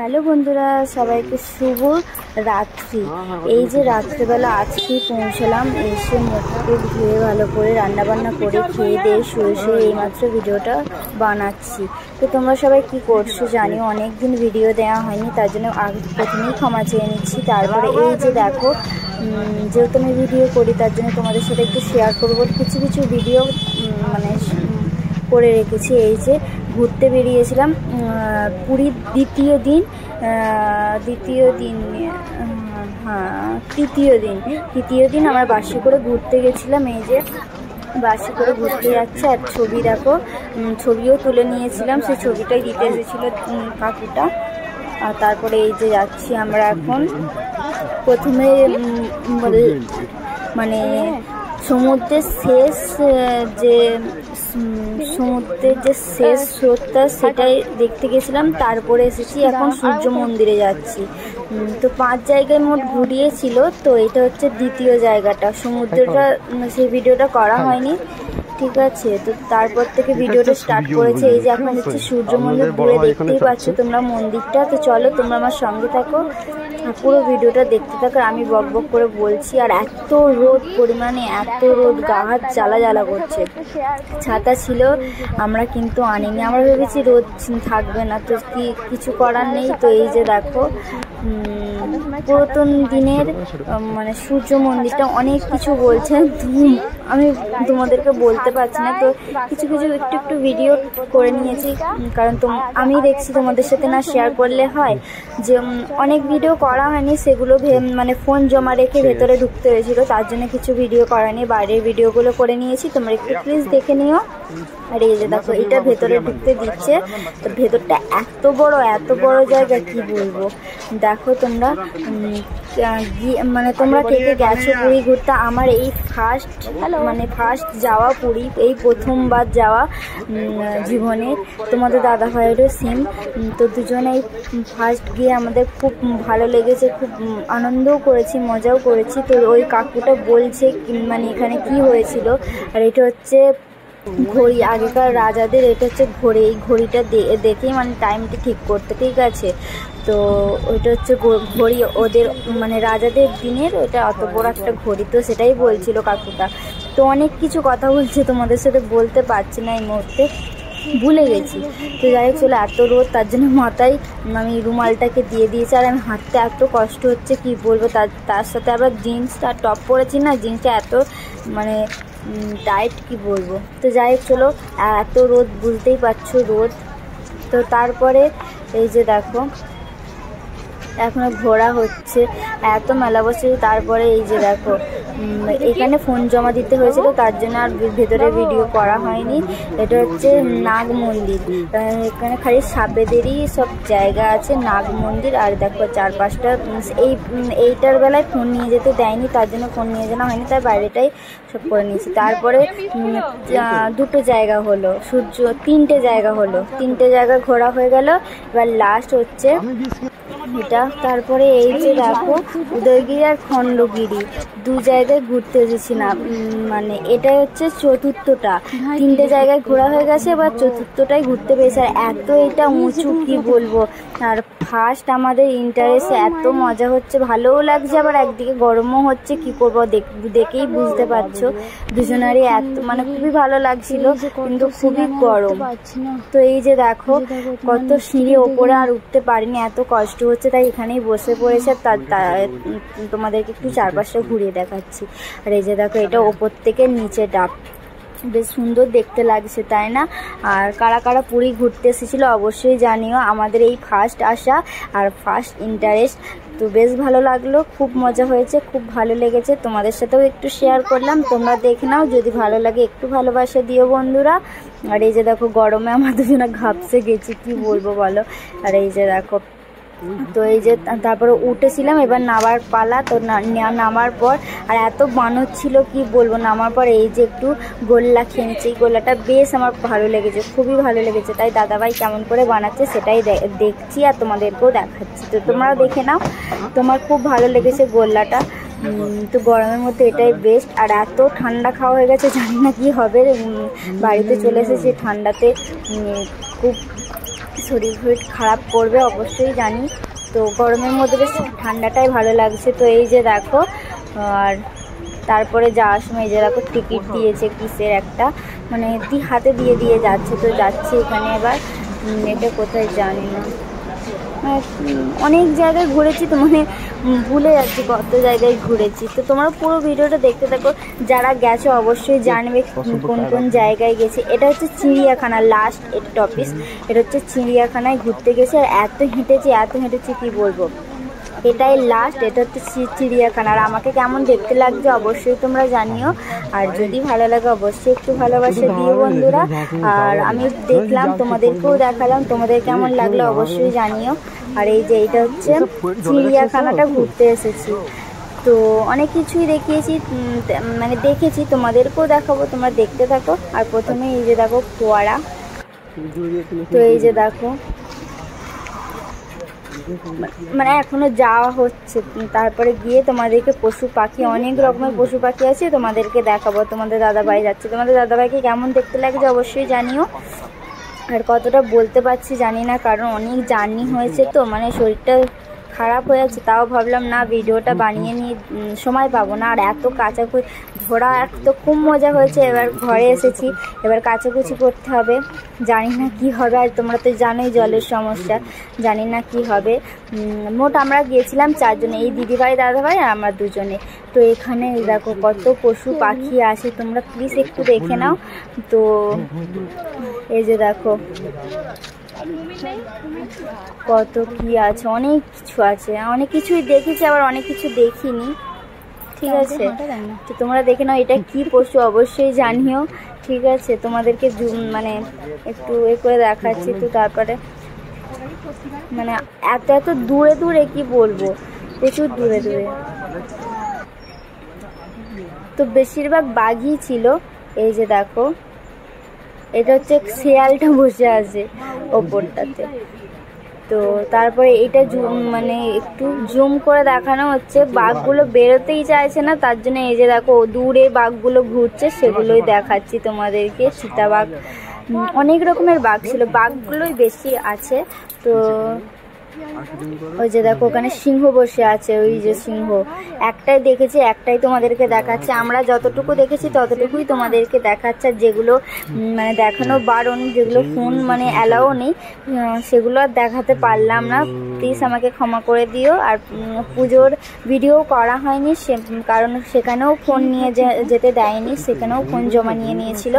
Hello বন্ধুরা, সবাইকে শুভ রাত্রি। এই যে রাত্রিবেলা আজকে পৌঁছলাম, এসে মুখকে ধুয়ে ভালো করে রান্নাবান্না করে খেয়ে দিয়ে শুয়ে এইমাত্র ভিডিওটা বানাচ্ছি। তো তোমরা সবাই কি করছো জানিও, অনেক দিন ভিডিও দেওয়া হয়নি, তার জন্য আগে প্রথমেই ক্ষমা চেয়ে নিচ্ছি। তারপরে এই যে দেখো, যেহেতু আমি ভিডিও করি তার জন্য তোমাদের সাথে একটু শেয়ার করবো। কিছু কিছু ভিডিও মানে করে রেখেছি। এই যে ঘুরতে বেরিয়েছিলাম পুরীর তৃতীয় দিন আমরা বাসে করে ঘুরতে গেছিলাম। এই যে বাসে করে ঘুরতে যাচ্ছে, আর ছবি দেখো, ছবিও তুলে নিয়েছিলাম, সেই ছবিটাই দিতে এসেছিল কাকুটা। আর তারপরে এই যে যাচ্ছি আমরা এখন। প্রথমে মানে সমুদ্রের যে শেষ স্রোতটা সেটাই দেখতে গেছিলাম। তারপরে এসেছি এখন সূর্য মন্দিরে যাচ্ছি। তো 5 জায়গায় মোট ঘুরিয়েছিল, তো এটা হচ্ছে দ্বিতীয় জায়গাটা। সমুদ্রটা সেই ভিডিওটা করা হয়নি, ঠিক আছে। তো তারপর থেকে ভিডিওটা স্টার্ট করেছে। এই যে এখন হচ্ছে সূর্য মন্দির, দূরে দেখতেই পাচ্ছ তোমরা মন্দিরটা। তো চলো তোমরা আমার সঙ্গে থাকো, পুরো ভিডিওটা দেখতে থাকো। আমি বক বক করে বলছি, আর এত রোদ, পরিমাণে এত রোদ, গা হাত জ্বালা করছে। ছাতা ছিল, আমরা কিন্তু আনিনি। আমরা ভেবেছি রোদ থাকবে না, তো কিছু করার নেই। তো এই যে দেখো, পুরাতন দিনের মানে সূর্য মন্দিরটা, অনেক কিছু বলছেন, আমি তোমাদেরকে বলতে পারছি না। তো কিছু একটু ভিডিও করে নিয়েছি, কারণ আমি দেখছি তোমাদের সাথে না শেয়ার করলে হয়। যে অনেক ভিডিও করা হয়নি, সেগুলো মানে ফোন জমা রেখে ভেতরে ঢুকতে হয়েছিল, তার জন্য কিছু ভিডিও করা নেই। বাইরের ভিডিওগুলো করে নিয়েছি, তোমরা একটু প্লিজ দেখে নিও। আর এই যে দেখো, এটা ভেতরে ঢুকতে দিচ্ছে। তো ভেতরটা এত বড় জায়গা, কি বলবো। দেখো তোমরা, মানে তোমরা কে গেছো পুরী ঘুরতে? আমার এই ফার্স্ট যাওয়া পুরী, এই প্রথমবার যাওয়া জীবনে। তোমাদের দাদা ভাইয়েরও সেম। তো দুজনেই ফার্স্ট গিয়ে আমাদের খুব ভালো লেগেছে, খুব আনন্দও করেছি, মজাও করেছি। তো ওই কাকুটা বলছে মানে এখানে কি হয়েছিল। আর এটা হচ্ছে ঘড়ি, আগেকার রাজাদের এটা হচ্ছে ঘড়ি। এই ঘড়িটা দেখেই মানে টাইমটা ঠিক করতে, ঠিক আছে। তো ওইটা হচ্ছে ঘড়ি, ওদের মানে রাজাদের দিনের ওটা অত বড় একটা ঘড়ি। তো সেটাই বলছিল কাকুটা। তো অনেক কিছু কথা বলছে, তোমাদের সাথে বলতে পারছি না এই মুহূর্তে, ভুলে গেছি। তো যাই হোক, চলে এত রোদ, তার জন্য মাথায় আমি রুমালটাকে দিয়ে দিয়েছি। আর আমি হাঁটতে এত কষ্ট হচ্ছে, কি বলবো। তার সাথে আবার জিন্সটা টপ পরেছি না, জিন্সটা এত মানে টাইট, কি বলবো। তো যাই হোক, চলো, এত রোদ, বুঝতেই পারছো রোদ। তো তারপরে এই যে দেখো, এখনো ঘোরা হচ্ছে, এত মেলা বসে। তারপরে এই যে দেখো, এখানে ফোন জমা দিতে হয়েছিল, তার জন্য আর ভেতরে ভিডিও করা হয়নি। এটা হচ্ছে নাগ মন্দির, এখানে খালি সাপেদেরই সব জায়গা আছে, নাগ মন্দির। আর দেখো চারপাশটা, এইটার বেলায় ফোন নিয়ে যেতে দেয়নি, তার জন্য ফোন নিয়ে যাওয়া হয়নি, তার বাইরেটাই সব করে নিয়েছি। তারপরে 2 জায়গা হলো, তিনটে জায়গা ঘোরা হয়ে গেল। এবার লাস্ট হচ্ছে এটা। তারপরে এই যে দেখো, উদয়গিরি আর খণ্ডগিরি 2 জায়গায় ঘুরতে এসেছিলাম। মানে এটাই হচ্ছে চতুর্থটা, 3টে জায়গায় ঘোরা হয়ে গেছে, এবার চতুর্থটাই ঘুরতে পেরেছে। আর এত এটা উঁচু, কি বলবো। আর ফার্স্ট আমাদের ইন্টারেস্টে এত মজা হচ্ছে, ভালোও লাগছে, আবার একদিকে গরমও হচ্ছে, কি করবো, দেখেই বুঝতে পারছো। দুজনেরই এত মানে খুবই ভালো লাগছিল, কিন্তু খুবই গরম। তো এই যে দেখো, কত সিঁড়ি ওপরে, আর উঠতে পারিনি, এত কষ্ট হচ্ছে, তাই এখানেই বসে পড়েছে। তোমাদেরকে একটু চারপাশটা ঘুরিয়ে দেখাচ্ছি। আর এই যে দেখো, এটা ওপর থেকে নিচে ডাব, বেশ সুন্দর দেখতে লাগছে, তাই না? আর কারা কারা পুরী ঘুরতে এসেছিলো অবশ্যই জানিও। আমাদের এই ফার্স্ট আসা আর ফার্স্ট ইন্টারেস্ট, তো বেশ ভালো লাগলো, খুব মজা হয়েছে, খুব ভালো লেগেছে। তোমাদের সাথেও একটু শেয়ার করলাম, তোমরা দেখে নাও, যদি ভালো লাগে একটু ভালোবাসা দিও বন্ধুরা। আর এই যে দেখো, গরমে আমার দুজনে ঘাপসে গেছি, কি বলবো বলো। আর এই যে দেখো, তো এই যে তারপরে উঠেছিলাম, এবার নামার পালা। তো নামার পর আর এত বানর ছিল, কি বলবো। নামার পর এই যে একটু গোল্লা খেয়েছি, গোল্লাটা বেশ আমার ভালো লেগেছে, খুবই ভালো লেগেছে। তাই দাদাভাই কেমন করে বানাচ্ছে সেটাই দেখছি, আর তোমাদেরকেও দেখাচ্ছি। তো তোমরাও দেখে নাও, তোমার খুব ভালো লেগেছে গোল্লাটা। তো গরমের মধ্যে এটাই বেস্ট। আর এত ঠান্ডা খাওয়া হয়ে গেছে, জানি না কি হবে। বাড়িতে চলে এসেছি ঠান্ডাতে, খুব শরীর খারাপ করবে অবশ্যই জানি। তো গরমের মধ্যে বেশ ঠান্ডাটাই ভালো লাগছে। তো এই যে দেখো, আর তারপরে যাওয়ার সময় এই যে দেখো টিকিট দিয়েছে কিসের একটা, মানে হাতে দিয়ে যাচ্ছে। তো যাচ্ছি এখানে, এবার এটা কোথায় জানি না, অনেক জায়গায় ঘুরেছি তো মানে ভুলে যাচ্ছি কত জায়গায় ঘুরেছি। তো তোমরা পুরো ভিডিওটা দেখতে থাকো, যারা গেছো অবশ্যই জানবে কোন কোন জায়গায় গেছে। এটা হচ্ছে চিড়িয়াখানা, লাস্ট টপিস। এটা হচ্ছে চিড়িয়াখানায় ঘুরতে গেছে, আর এত হেঁটেছি কি বলবো, এটাই লাস্ট। এটা হচ্ছে চিড়িয়াখানা। আর আমাকে কেমন দেখতে লাগছে অবশ্যই তোমরা জানিও, আর যদি ভালো লাগে অবশ্যই একটু ভালোবাসা দিও বন্ধুরা। আর আমি দেখলাম, তোমাদেরকেও দেখালাম, তোমাদের কেমন লাগলো অবশ্যই জানিও। আর এই যে এটা হচ্ছে চিড়িয়াখানাটা ঘুরতে এসেছি, তো অনেক কিছুই দেখিয়েছি, মানে দেখেছি, তোমাদেরকেও দেখাবো, তোমরা দেখতে থাকো। আর প্রথমে এই যে দেখো ফোয়ারা, তো এই যে দেখো মানে এখনো যাওয়া হচ্ছে। তারপরে গিয়ে তোমাদেরকে পশু পাখি, অনেক রকমের পশু পাখি আছে, তোমাদেরকে দেখাবো। তোমাদের দাদাভাই যাচ্ছে, তোমাদের দাদাভাইকে কেমন দেখতে লাগছে অবশ্যই জানিও। আর কতটা বলতে পারছি জানি না, কারণ অনেক জার্নি হয়েছে তো, মানে শরীরটা খারাপ হয়ে যাচ্ছে। তাও ভাবলাম না, ভিডিওটা বানিয়ে নিয়ে সময় পাবো না। আর এত কাচাকুচি ঘোরা তো খুব মজা হয়েছে। এবার ঘরে এসেছি, এবার কাচাকুচি করতে হবে, জানি না কি হবে। আর তোমরা তো জানোই জলের সমস্যা, জানি না কি হবে। মোট আমরা গিয়েছিলাম 4 জনে, এই দিদিভাই দাদাভাই আর আমরা 2 জনে। তো এখানে দেখো কত পশু পাখি আছে, তোমরা প্লিজ একটু দেখে নাও। তো এই যে দেখো কত কি আছে, অনেক কিছু আছে, অনেক কিছুই দেখেছি, আবার অনেক কিছু দেখিনি, ঠিক আছে। তো তোমরা দেখে নাও এটা কি পশু অবশ্যই জানিও, ঠিক আছে। তোমাদেরকে মানে একটু করে দেখাচ্ছি। তো তারপরে মানে এত দূরে কি বলবো, প্রচুর দূরে। তো বেশিরভাগ বাঘই ছিল। এই যে দেখো, এটা হচ্ছে শেয়ালটা বসে আছে ওপরটাতে। তো তারপরে এটা মানে একটু জুম করে দেখানো হচ্ছে, বাঘগুলো বেরোতেই চাইছে না, তার জন্য এই যে দেখো দূরে বাঘগুলো ঘুরছে, সেগুলোই দেখাচ্ছি তোমাদেরকে। চিতাবাঘ, অনেক রকমের বাঘ ছিল, বাঘগুলোই বেশি আছে। তো ওই যে দেখো ওখানে সিংহ বসে আছে, ওই যে সিংহ একটাই দেখেছি, একটাই তোমাদেরকে দেখাচ্ছে। আমরা যতটুকু দেখেছি ততটুকুই তোমাদেরকে দেখাচ্ছে, যেগুলো মানে দেখানো বারণ, যেগুলো ফোন মানে অ্যালাও নেই, সেগুলো আর দেখাতে পারলাম না, প্লিজ আমাকে ক্ষমা করে দিও। আর পুজোর ভিডিও করা হয়নি, কারণ সেখানেও ফোন নিয়ে যেতে দেয়নি, সেখানেও ফোন জমা নিয়েছিল,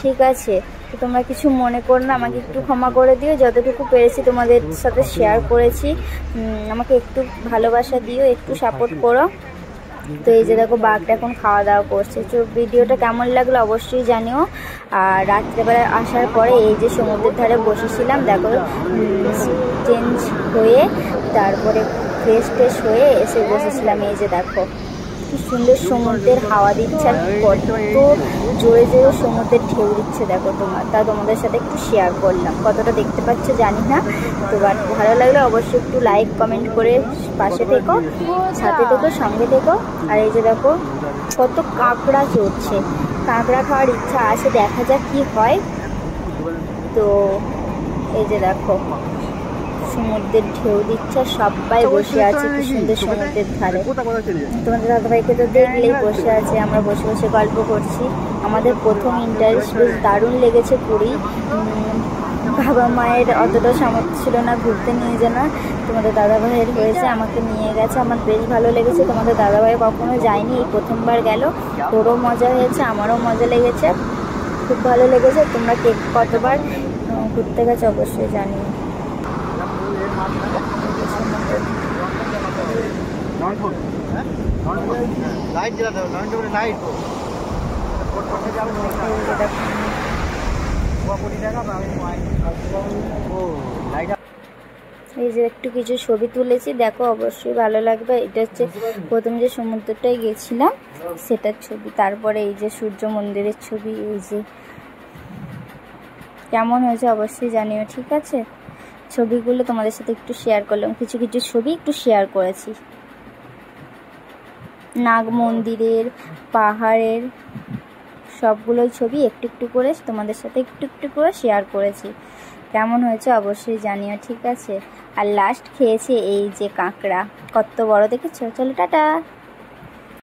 ঠিক আছে। তো তোমরা কিছু মনে করো না, আমাকে একটু ক্ষমা করে দিও, যতটুকু পেরেছি তোমাদের সাথে শেয়ার করেছি। আমাকে একটু ভালোবাসা দিও, একটু সাপোর্ট করো। তো এই যে দেখো বাঘটা এখন খাওয়া দাওয়া করছে। তো ভিডিওটা কেমন লাগলো অবশ্যই জানিও। আর রাত্রেবেলা আসার পরে এই যে সমুদ্রের ধারে বসেছিলাম, দেখো চেঞ্জ হয়ে তারপরে ফ্রেশ হয়ে এসে বসেছিলাম। এই যে দেখো কি সুন্দর সমুদ্রের হাওয়া দিচ্ছে, আর কত জোরে সমুদ্রের ঢেউ দিচ্ছে দেখো তোমাদের সাথে একটু শেয়ার করলাম। কতটা দেখতে পাচ্ছ জানি না, তো ভালো লাগলে অবশ্যই একটু লাইক কমেন্ট করে পাশে থেকো, সাথে থেকো, সঙ্গে থেকো। আর এই যে দেখো কত কাঁকড়া চড়ছে, কাঁকড়া খাওয়ার ইচ্ছা আছে, দেখা যাক কি হয়। তো এই যে দেখো সমুদ্রের ঢেউ দিচ্ছে, সবাই বসে আছে কি সুন্দর সমুদ্রের ধারে। তোমাদের দাদাভাইকে তো দেখলেই বসে আছে, আমরা বসে গল্প করছি। আমাদের প্রথম ইন্টারেস্ট বেশ দারুণ লেগেছে পুরী। বাবা মায়ের অতটা সামর্থ্য ছিল না ঘুরতে নিয়ে যাওয়া, তোমাদের দাদাভাইয়ের হয়েছে, আমাকে নিয়ে গেছে, আমার বেশ ভালো লেগেছে। তোমাদের দাদাভাই কখনো যায়নি, এই প্রথমবার গেল, তোরও মজা হয়েছে, আমারও মজা লেগেছে, খুব ভালো লেগেছে। তোমরা কতবার ঘুরতে গেছো অবশ্যই জানিও। এই যে একটু কিছু ছবি তুলেছি, দেখো অবশ্যই ভালো লাগবে। এটা হচ্ছে প্রথম যে সমুদ্রটায় গেছিলাম সেটার ছবি, তারপরে এই যে সূর্য মন্দিরের ছবি। এই যে কেমন হয়েছে অবশ্যই জানিও, ঠিক আছে। ছবিগুলো তোমাদের সাথে একটু শেয়ার করলাম, কিছু ছবি একটু শেয়ার করেছি, নাগ মন্দিরের, পাহাড়ের, সবগুলোই ছবি একটু করে তোমাদের সাথে একটু করে শেয়ার করেছি। কেমন হয়েছে অবশ্যই জানিও, ঠিক আছে। আর লাস্ট খেয়েছে এই যে কাঁকড়া, কত বড় দেখেছো। চলো টাটা।